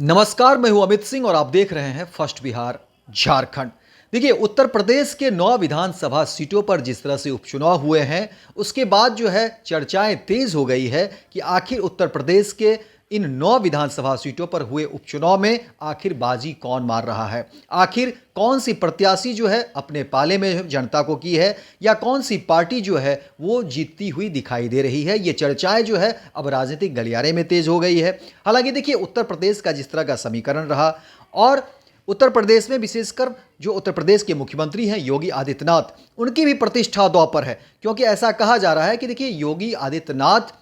नमस्कार, मैं हूं अमित सिंह और आप देख रहे हैं फर्स्ट बिहार झारखंड। देखिए, उत्तर प्रदेश के 9 विधानसभा सीटों पर जिस तरह से उपचुनाव हुए हैं, उसके बाद जो है चर्चाएं तेज हो गई है कि आखिर उत्तर प्रदेश के इन 9 विधानसभा सीटों पर हुए उपचुनाव में आखिर बाजी कौन मार रहा है। आखिर कौन सी प्रत्याशी जो है अपने पाले में जनता को की है, या कौन सी पार्टी जो है वो जीतती हुई दिखाई दे रही है। ये चर्चाएं जो है अब राजनीतिक गलियारे में तेज हो गई है। हालांकि देखिए, उत्तर प्रदेश का जिस तरह का समीकरण रहा, और उत्तर प्रदेश में विशेषकर जो उत्तर प्रदेश के मुख्यमंत्री हैं योगी आदित्यनाथ, उनकी भी प्रतिष्ठा दांव पर है। क्योंकि ऐसा कहा जा रहा है कि देखिए, योगी आदित्यनाथ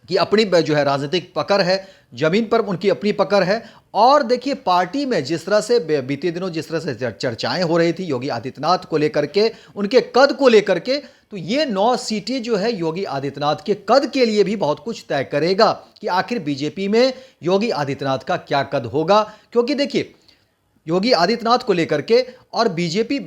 की अपनी जो है राजनीतिक पकड़ है, जमीन पर उनकी अपनी पकड़ है। और देखिए, पार्टी में जिस तरह से बीते दिनों जिस तरह से चर्चाएं हो रही थी योगी आदित्यनाथ को लेकर के, उनके कद को लेकर के, तो ये 9 सीटें जो है योगी आदित्यनाथ के कद के लिए भी बहुत कुछ तय करेगा कि आखिर बीजेपी में योगी आदित्यनाथ का क्या कद होगा। क्योंकि देखिए, योगी आदित्यनाथ को लेकर के और बीजेपी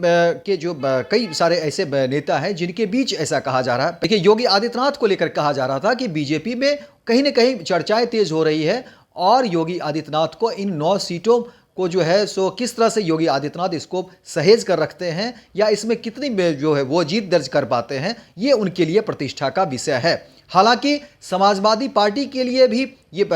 के जो कई सारे ऐसे नेता हैं जिनके बीच ऐसा कहा जा रहा है। देखिए, योगी आदित्यनाथ को लेकर कहा जा रहा था कि बीजेपी में कहीं ना कहीं चर्चाएं तेज हो रही है, और योगी आदित्यनाथ को इन 9 सीटों को जो है सो किस तरह से योगी आदित्यनाथ इसको सहेज कर रखते हैं, या इसमें कितनी जो है वो जीत दर्ज कर पाते हैं, ये उनके लिए प्रतिष्ठा का विषय है। हालांकि समाजवादी पार्टी के लिए भी ये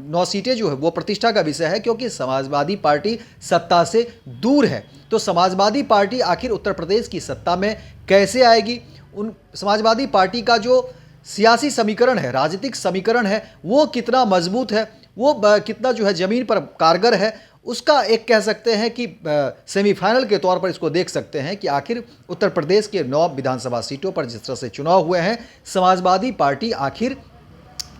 9 सीटें जो है वो प्रतिष्ठा का विषय है, क्योंकि समाजवादी पार्टी सत्ता से दूर है। तो समाजवादी पार्टी आखिर उत्तर प्रदेश की सत्ता में कैसे आएगी, उन समाजवादी पार्टी का जो सियासी समीकरण है, राजनीतिक समीकरण है, वो कितना मजबूत है, वो कितना जो है ज़मीन पर कारगर है, उसका एक कह सकते हैं कि सेमीफाइनल के तौर पर इसको देख सकते हैं कि आखिर उत्तर प्रदेश के 9 विधानसभा सीटों पर जिस तरह से चुनाव हुए हैं, समाजवादी पार्टी आखिर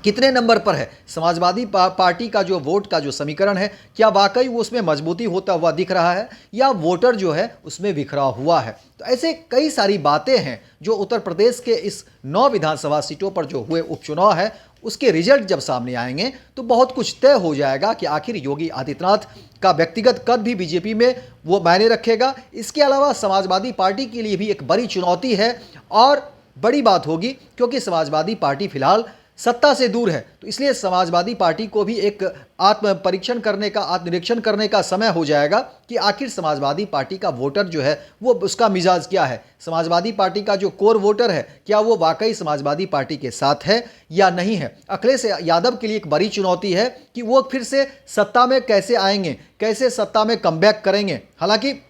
कितने नंबर पर है। समाजवादी पार्टी का जो वोट का जो समीकरण है, क्या वाकई वो उसमें मजबूती होता हुआ दिख रहा है, या वोटर जो है उसमें बिखरा हुआ है। तो ऐसे कई सारी बातें हैं जो उत्तर प्रदेश के इस 9 विधानसभा सीटों पर जो हुए उपचुनाव है, उसके रिजल्ट जब सामने आएंगे तो बहुत कुछ तय हो जाएगा कि आखिर योगी आदित्यनाथ का व्यक्तिगत कद भी बीजेपी में वो मायने रखेगा। इसके अलावा समाजवादी पार्टी के लिए भी एक बड़ी चुनौती है और बड़ी बात होगी, क्योंकि समाजवादी पार्टी फिलहाल सत्ता से दूर है। तो इसलिए समाजवादी पार्टी को भी एक आत्म परीक्षण करने का, आत्मनिरीक्षण करने का समय हो जाएगा कि आखिर समाजवादी पार्टी का वोटर जो है वो उसका मिजाज क्या है। समाजवादी पार्टी का जो कोर वोटर है, क्या वो वाकई समाजवादी पार्टी के साथ है या नहीं है। अखिलेश यादव के लिए एक बड़ी चुनौती है कि वो फिर से सत्ता में कैसे आएंगे, कैसे सत्ता में कमबैक करेंगे। हालांकि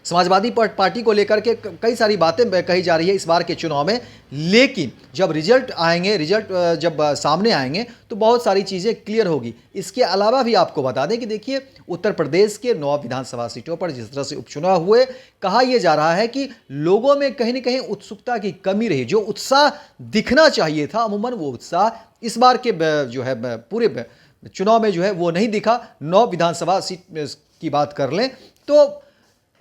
समाजवादी पार्टी को लेकर के कई सारी बातें कही जा रही है इस बार के चुनाव में, लेकिन जब रिजल्ट आएंगे, रिजल्ट जब सामने आएंगे तो बहुत सारी चीज़ें क्लियर होगी। इसके अलावा भी आपको बता दें कि देखिए, उत्तर प्रदेश के 9 विधानसभा सीटों पर जिस तरह से उपचुनाव हुए, कहा यह जा रहा है कि लोगों में कहीं ना कहीं उत्सुकता की कमी रही। जो उत्साह दिखना चाहिए था, अमूमन वो उत्साह इस बार के जो है पूरे चुनाव में जो है वो नहीं दिखा। 9 विधानसभा सीट की बात कर लें तो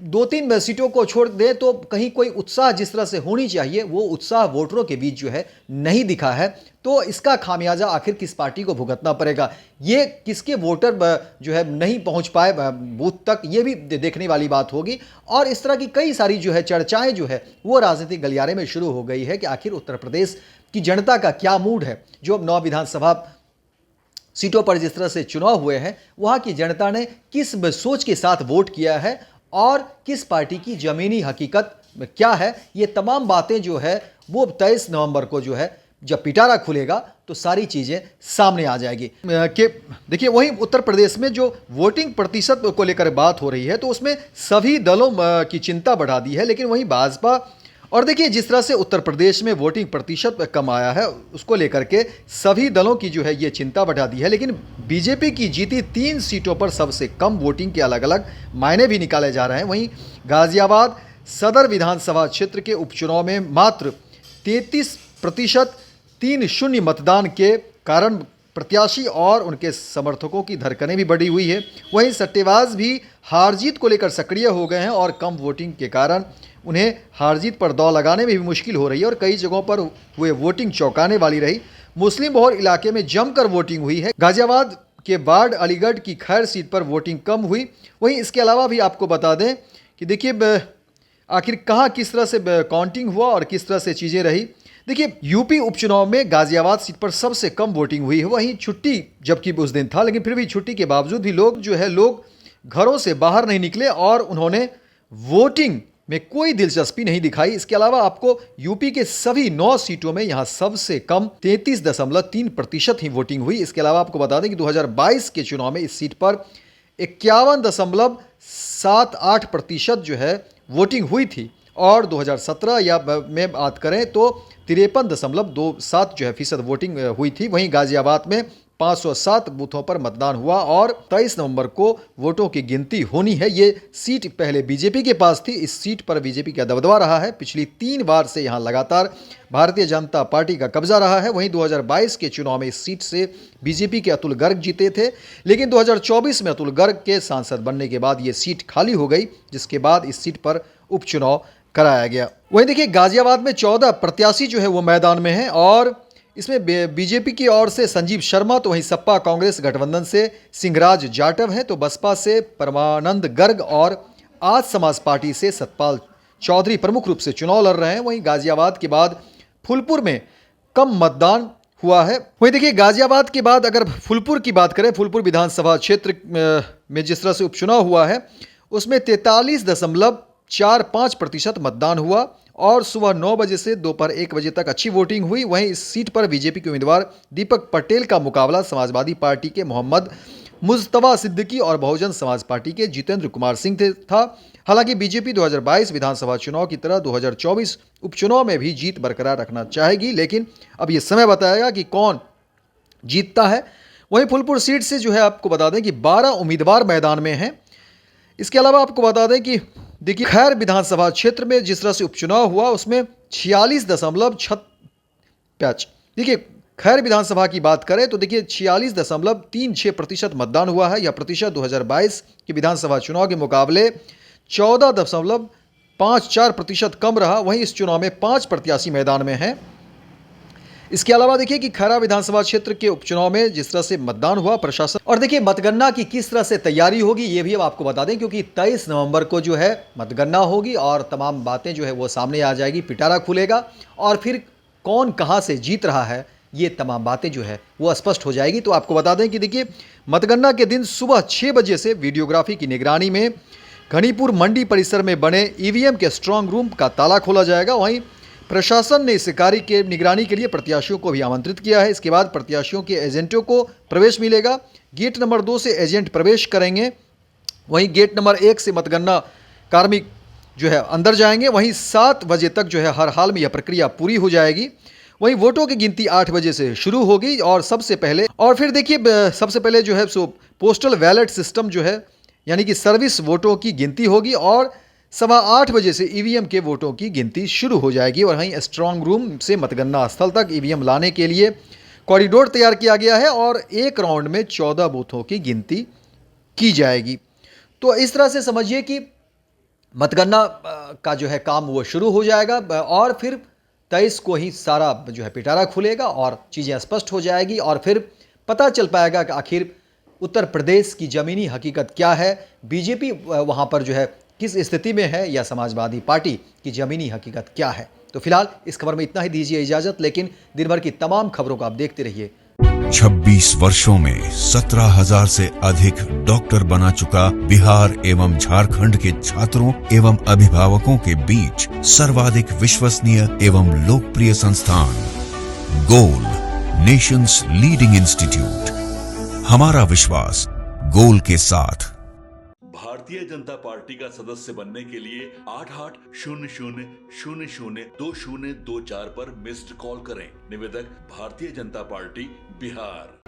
2-3 सीटों को छोड़ दें तो कहीं कोई उत्साह जिस तरह से होनी चाहिए, वो उत्साह वोटरों के बीच जो है नहीं दिखा है। तो इसका खामियाजा आखिर किस पार्टी को भुगतना पड़ेगा, ये किसके वोटर जो है नहीं पहुंच पाए बूथ तक, ये भी देखने वाली बात होगी। और इस तरह की कई सारी जो है चर्चाएं जो है वो राजनीतिक गलियारे में शुरू हो गई है कि आखिर उत्तर प्रदेश की जनता का क्या मूड है। जो 9 विधानसभा सीटों पर जिस तरह से चुनाव हुए हैं, वहाँ की जनता ने किस सोच के साथ वोट किया है और किस पार्टी की जमीनी हकीकत क्या है, ये तमाम बातें जो है वो 23 नवंबर को जो है जब पिटारा खुलेगा तो सारी चीज़ें सामने आ जाएगी। कि देखिए, वहीं उत्तर प्रदेश में जो वोटिंग प्रतिशत को लेकर बात हो रही है, तो उसमें सभी दलों की चिंता बढ़ा दी है। लेकिन वहीं भाजपा, और देखिए जिस तरह से उत्तर प्रदेश में वोटिंग प्रतिशत कम आया है, उसको लेकर के सभी दलों की जो है ये चिंता बढ़ा दी है। लेकिन बीजेपी की जीती 3 सीटों पर सबसे कम वोटिंग के अलग अलग मायने भी निकाले जा रहे हैं। वहीं गाजियाबाद सदर विधानसभा क्षेत्र के उपचुनाव में मात्र 33% 3-0 मतदान के कारण प्रत्याशी और उनके समर्थकों की धड़कनें भी बढ़ी हुई है। वहीं सट्टेबाज भी हार जीत को लेकर सक्रिय हो गए हैं, और कम वोटिंग के कारण उन्हें हार जीत पर दांव लगाने में भी मुश्किल हो रही है, और कई जगहों पर हुए वोटिंग चौंकाने वाली रही। मुस्लिम बहुल इलाके में जमकर वोटिंग हुई है। गाजियाबाद के बाढ़ अलीगढ़ की खैर सीट पर वोटिंग कम हुई। वहीं इसके अलावा भी आपको बता दें कि देखिए आखिर कहाँ किस तरह से काउंटिंग हुआ और किस तरह से चीज़ें रही। देखिए, यूपी उपचुनाव में गाजियाबाद सीट पर सबसे कम वोटिंग हुई है। वहीं छुट्टी जबकि उस दिन था, लेकिन फिर भी छुट्टी के बावजूद भी लोग घरों से बाहर नहीं निकले और उन्होंने वोटिंग में कोई दिलचस्पी नहीं दिखाई। इसके अलावा आपको यूपी के सभी 9 सीटों में यहां सबसे कम 33.3% ही वोटिंग हुई। इसके अलावा आपको बता दें कि 2022 के चुनाव में इस सीट पर 51.78% जो है वोटिंग हुई थी और 2017 या में बात करें तो 53.27 जो है फीसद वोटिंग हुई थी। वहीं गाजियाबाद में 507 बूथों पर मतदान हुआ और 23 नवंबर को वोटों की गिनती होनी है। ये सीट पहले बीजेपी के पास थी। इस सीट पर बीजेपी का दबदबा रहा है। पिछली 3 बार से यहां लगातार भारतीय जनता पार्टी का कब्जा रहा है। वहीं 2022 के चुनाव में इस सीट से बीजेपी के अतुल गर्ग जीते थे, लेकिन 2024 में अतुल गर्ग के सांसद बनने के बाद ये सीट खाली हो गई, जिसके बाद इस सीट पर उपचुनाव कराया गया। वहीं देखिए, गाजियाबाद में 14 प्रत्याशी जो है वो मैदान में हैं और इसमें बीजेपी की ओर से संजीव शर्मा, तो वहीं सपा कांग्रेस गठबंधन से सिंहराज जाटव हैं, तो बसपा से परमानंद गर्ग और आज समाज पार्टी से सतपाल चौधरी प्रमुख रूप से चुनाव लड़ रहे हैं। वहीं गाजियाबाद के बाद फूलपुर में कम मतदान हुआ है। वहीं देखिए, गाजियाबाद के बाद अगर फूलपुर की बात करें, फूलपुर विधानसभा क्षेत्र में जिस तरह से उपचुनाव हुआ है उसमें 43.45% मतदान हुआ और सुबह 9 बजे से दोपहर 1 बजे तक अच्छी वोटिंग हुई। वहीं इस सीट पर बीजेपी के उम्मीदवार दीपक पटेल का मुकाबला समाजवादी पार्टी के मोहम्मद मुस्तफा सिद्दीकी और बहुजन समाज पार्टी के जितेंद्र कुमार सिंह था। हालांकि बीजेपी 2022 विधानसभा चुनाव की तरह 2024 उपचुनाव में भी जीत बरकरार रखना चाहेगी, लेकिन अब ये समय बताएगा कि कौन जीतता है। वहीं फूलपुर सीट से जो है आपको बता दें कि 12 उम्मीदवार मैदान में हैं। इसके अलावा आपको बता दें कि देखिए, खैर विधानसभा क्षेत्र में जिस तरह से उपचुनाव हुआ उसमें 46.5 देखिए, खैर विधानसभा की बात करें तो देखिए 46.36% मतदान हुआ है। यह प्रतिशत 2022 के विधानसभा चुनाव के मुकाबले 14.54% कम रहा। वहीं इस चुनाव में 5 प्रत्याशी मैदान में हैं। इसके अलावा देखिए कि खैरा विधानसभा क्षेत्र के उपचुनाव में जिस तरह से मतदान हुआ, प्रशासन और देखिए मतगणना की किस तरह से तैयारी होगी ये भी अब आपको बता दें, क्योंकि 23 नवंबर को जो है मतगणना होगी और तमाम बातें जो है वो सामने आ जाएगी, पिटारा खुलेगा और फिर कौन कहां से जीत रहा है ये तमाम बातें जो है वो स्पष्ट हो जाएगी। तो आपको बता दें कि देखिए, मतगणना के दिन सुबह 6 बजे से वीडियोग्राफी की निगरानी में घनीपुर मंडी परिसर में बने ईवीएम के स्ट्रांग रूम का ताला खोला जाएगा। वहीं प्रशासन ने इस कार्य के निगरानी के लिए प्रत्याशियों को भी आमंत्रित किया है। इसके बाद प्रत्याशियों के एजेंटों को प्रवेश मिलेगा। गेट नंबर 2 से एजेंट प्रवेश करेंगे। वहीं गेट नंबर 1 से मतगणना कार्मिक जो है अंदर जाएंगे। वहीं 7 बजे तक जो है हर हाल में यह प्रक्रिया पूरी हो जाएगी। वहीं वोटों की गिनती 8 बजे से शुरू होगी और सबसे पहले जो है सो पोस्टल बैलेट सिस्टम जो है यानी कि सर्विस वोटों की गिनती होगी और 8:15 बजे से ईवीएम के वोटों की गिनती शुरू हो जाएगी। और वहीं स्ट्रांग रूम से मतगणना स्थल तक ईवीएम लाने के लिए कॉरिडोर तैयार किया गया है और एक राउंड में 14 बूथों की गिनती की जाएगी। तो इस तरह से समझिए कि मतगणना का जो है काम वो शुरू हो जाएगा और फिर 23 को ही सारा जो है पिटारा खुलेगा और चीज़ें स्पष्ट हो जाएगी और फिर पता चल पाएगा कि आखिर उत्तर प्रदेश की ज़मीनी हकीकत क्या है, बीजेपी वहाँ पर जो है किस स्थिति में है या समाजवादी पार्टी की ज़मीनी हकीकत क्या है। तो फिलहाल इस खबर में इतना ही, दीजिए इजाज़त, लेकिन दिन भर की तमाम खबरों को आप देखते रहिए। 26 वर्षों में 17,000 से अधिक डॉक्टर बना चुका बिहार एवं झारखंड के छात्रों एवं अभिभावकों के बीच सर्वाधिक विश्वसनीय एवं लोकप्रिय संस्थान गोल, नेशंस लीडिंग इंस्टीट्यूट। हमारा विश्वास गोल के साथ। भारतीय जनता पार्टी का सदस्य बनने के लिए 8800002024 पर मिस्ड कॉल करें। निवेदक भारतीय जनता पार्टी बिहार।